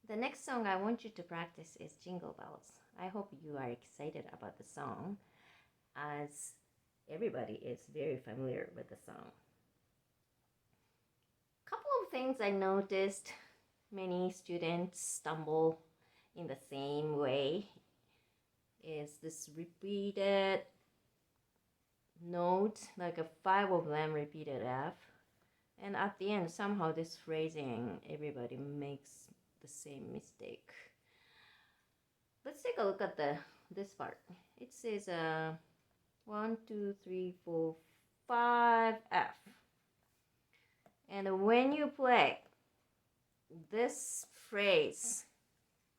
The next song I want you to practice is Jingle Bells. I hope you are excited about the song, as everybody is very familiar with the song. Couple of things I noticed many students stumble in the same way is this repeated note, like a 5 of them repeated F, and at the end somehow this phrasing everybody makes the same mistake. Let's take a look at this part. It says 1 2 3 4 5 F, and when you play this phrase,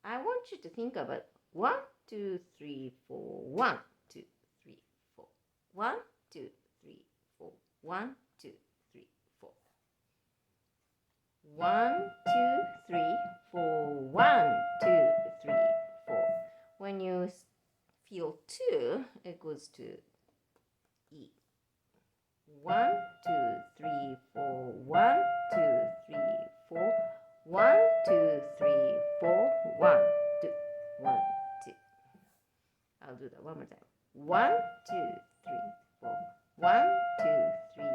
I want you to think about 1 2 3 4 1 2 3 4 1 2 3 4 1 2 3 4 1 2 3 4 1 2 3 4. When you feel 2, it goes to E. 1 2 3 4 1 2 3 4 1 2 3 4 1 2 1 2. I'll do that one more time. 1 2 3 4 1 2 3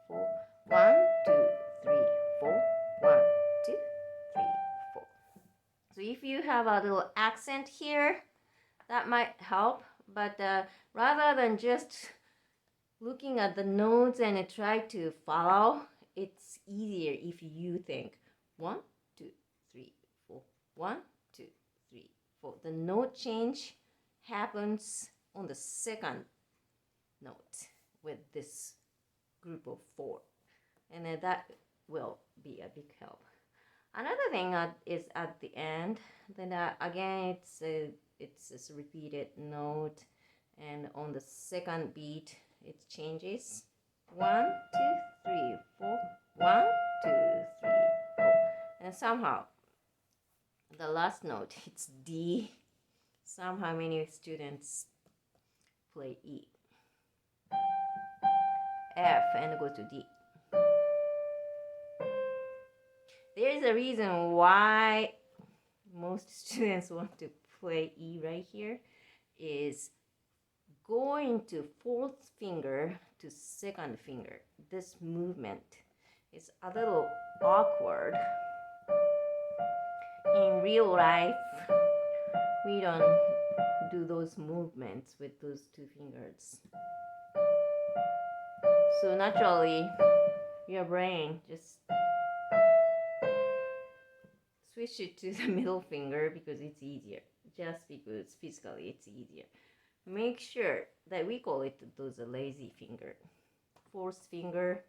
4 1 2 3 4 1 2 3 4. So if you have a little accent here, that might help. But rather than just looking at the notes and try to follow, it's easier if you think 1 2 3 4 1 2 3 4. The note change happens on the second note with this group of 4, and that will be a big help. Another thing is at the end, then again it's this repeated note, and on the second beat it changes 1 2 3 4 1 2 3 4, and somehow the last note, it's D. Somehow many students play E, F, and go to D. There is a reason why most students want to play E right here, is going to fourth finger to second finger. This movement is a little awkward. In real life, we don't do those movements with those 2 fingers. So naturally, your brain just switch it to the middle finger because it's easier. Just because physically it's easier. Make sure that we call it those a lazy finger. Fourth finger,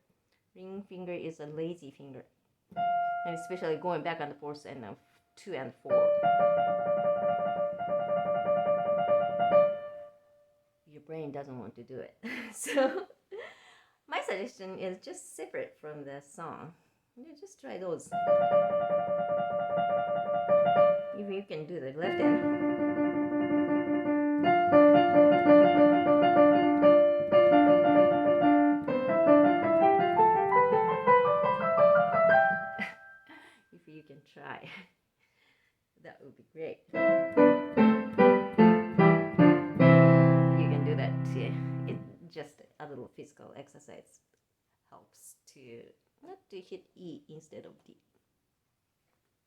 ring finger is a lazy finger. And especially going back and forth and 2 and 4. Your brain doesn't want to do it. So my suggestion is just separate from the song. Just try those. If you can do the left hand. If you can try, that would be great. You can do that too. It's just a little physical exercise. Helps to not to hit E instead of D.